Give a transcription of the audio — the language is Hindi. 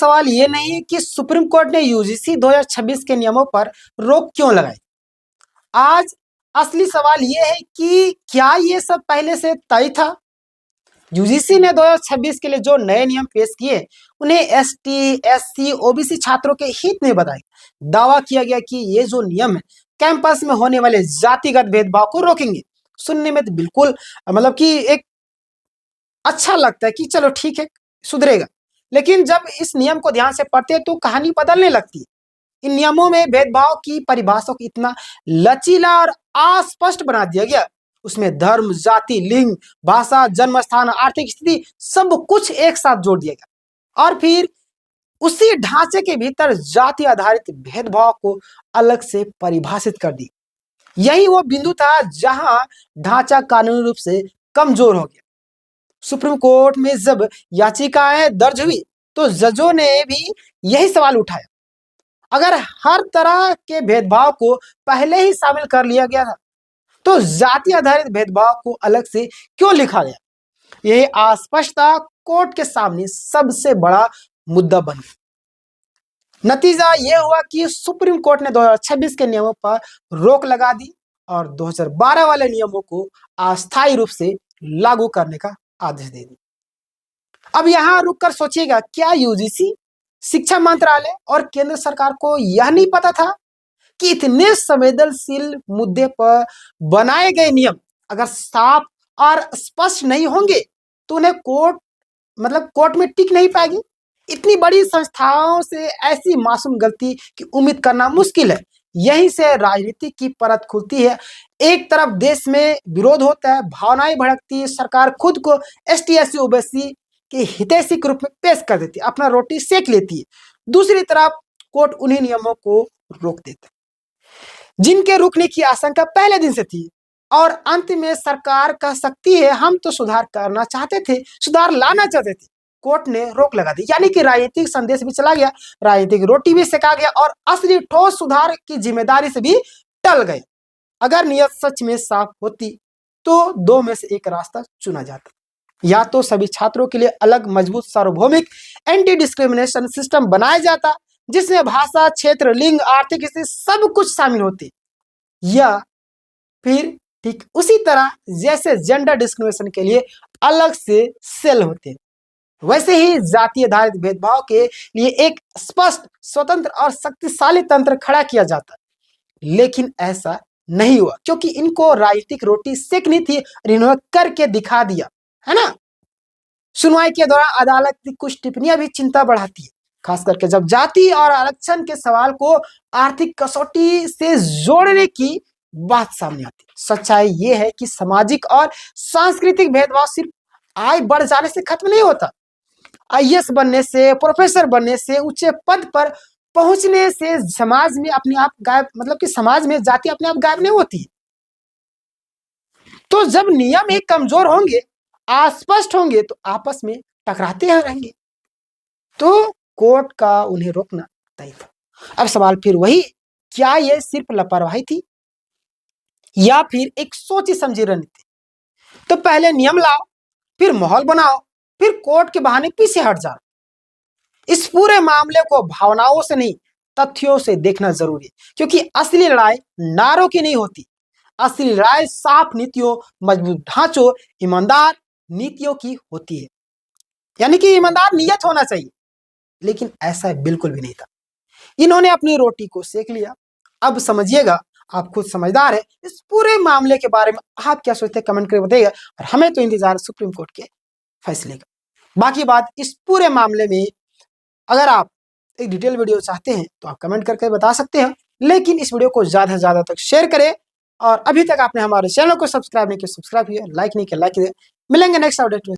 सवाल ये नहीं है कि सुप्रीम कोर्ट ने यूजीसी 2026 के नियमों पर रोक क्यों लगाई। आज असली सवाल ये है कि क्या ये सब पहले से तय था। यूजीसी ने 2026 के लिए जो नए नियम पेश किए उन्हें एसटी, एससी, ओबीसी छात्रों के हित में बताए। दावा किया गया कि ये जो नियम है कैंपस में होने वाले जातिगत भेदभाव को रोकेंगे। सुनने में तो बिल्कुल मतलब कि एक अच्छा लगता है कि चलो ठीक है, सुधरेगा। लेकिन जब इस नियम को ध्यान से पढ़ते हैं तो कहानी बदलने लगती है। इन नियमों में भेदभाव की परिभाषा को इतना लचीला और अस्पष्ट बना दिया गया। उसमें धर्म, जाति, लिंग, भाषा, जन्म स्थान, आर्थिक स्थिति सब कुछ एक साथ जोड़ दिया गया और फिर उसी ढांचे के भीतर जाति आधारित भेदभाव को अलग से परिभाषित कर दी। यही वो बिंदु था जहां ढांचा कानूनी रूप से कमजोर हो गया। सुप्रीम कोर्ट में जब याचिकाएं दर्ज हुई तो जजों ने भी यही सवाल उठाया। अगर हर तरह के भेदभाव को पहले ही शामिल कर लिया गया था तो जाति आधारित भेदभाव को अलग से क्यों लिखा गया। यही अस्पष्टता कोर्ट के सामने सबसे बड़ा मुद्दा बन गया। नतीजा यह हुआ कि सुप्रीम कोर्ट ने 2026 के नियमों पर रोक लगा दी और 2012 वाले नियमों को अस्थायी रूप से लागू करने का आदेश दे दिया। अब यहां रुककर सोचिएगा, क्या यूजीसी, शिक्षा मंत्रालय और केंद्र सरकार को यह नहीं पता था कि इतने संवेदनशील मुद्दे पर बनाए गए नियम अगर साफ और स्पष्ट नहीं होंगे तो उन्हें कोर्ट में टिक नहीं पाएगी। इतनी बड़ी संस्थाओं से ऐसी मासूम गलती की उम्मीद करना मुश्किल है। यहीं से राजनीति की परत खुलती है। एक तरफ देश में विरोध होता है, भावनाएं भड़कती है, सरकार खुद को एसटी, एससी, ओबीसी के हितैषी के रूप में पेश कर देती है, अपना रोटी सेक लेती है। दूसरी तरफ कोर्ट उन्हीं नियमों को रोक देता है जिनके रुकने की आशंका पहले दिन से थी और अंत में सरकार कह सकती है हम तो सुधार करना चाहते थे, सुधार लाना चाहते थे। कोर्ट ने रोक लगा दी, यानी कि राजनीतिक संदेश भी चला गया, राजनीतिक रोटी भी सेका गया और असली ठोस सुधार की जिम्मेदारी से भी टल गए। अगर नियत सच में साफ होती तो दो में से एक रास्ता चुना जाता। या तो सभी छात्रों के लिए अलग मजबूत सार्वभौमिक एंटी डिस्क्रिमिनेशन सिस्टम बनाया जाता जिसमें भाषा, क्षेत्र, लिंग, आर्थिक स्थिति सब कुछ शामिल होती, या फिर ठीक उसी तरह जैसे जेंडर डिस्क्रिमिनेशन के लिए अलग से सेल होते वैसे ही जातीय आधारित भेदभाव के लिए एक स्पष्ट, स्वतंत्र और शक्तिशाली तंत्र खड़ा किया जाता। लेकिन ऐसा नहीं हुआ क्योंकि इनको राजनीतिक रोटी सेकनी थी और इन्होंने करके दिखा दिया, है ना। सुनवाई के दौरान अदालत की कुछ टिप्पणियां भी चिंता बढ़ाती है, खास करके जब जाति और आरक्षण के सवाल को आर्थिक कसौटी से जोड़ने की बात सामने आती है। सच्चाई ये है कि सामाजिक और सांस्कृतिक भेदभाव सिर्फ आय बढ़ जाने से खत्म नहीं होता। आईएएस बनने से, प्रोफेसर बनने से, ऊंचे पद पर पहुंचने से समाज में अपने आप गायब, मतलब कि समाज में जाति अपने आप गायब नहीं होती। तो जब नियम ही कमजोर होंगे, अस्पष्ट होंगे तो आपस में टकराते रहेंगे। तो कोर्ट का उन्हें रोकना तय था। अब सवाल फिर वही, क्या यह सिर्फ लापरवाही थी या फिर एक सोची समझी रणनीति। तो पहले नियम लाओ, फिर माहौल बनाओ, फिर कोर्ट के बहाने पीछे हट जाओ। इस पूरे मामले को भावनाओं से नहीं, तथ्यों से देखना जरूरी है, क्योंकि असली लड़ाई नारों की नहीं होती, असली लड़ाई साफ नीतियों, मजबूत ढांचों, ईमानदार नीतियों की होती है। यानी कि ईमानदार नियत होना चाहिए, लेकिन ऐसा बिल्कुल भी नहीं था। इन्होंने अपनी रोटी को सेक लिया। अब समझिएगा, आप खुद समझदार है। इस पूरे मामले के बारे में आप क्या सोचते हैं कमेंट करके बताइएगा। और हमें तो इंतजार सुप्रीम कोर्ट के फैसले का। बाकी बात इस पूरे मामले में अगर आप एक डिटेल वीडियो चाहते हैं तो आप कमेंट करके बता सकते हैं, लेकिन इस वीडियो को ज्यादा से ज्यादा तक शेयर करें और अभी तक आपने हमारे चैनल को सब्सक्राइब नहीं किया, सब्सक्राइब किया, लाइक नहीं किया, लाइक किया। मिलेंगे नेक्स्ट अपडेट में।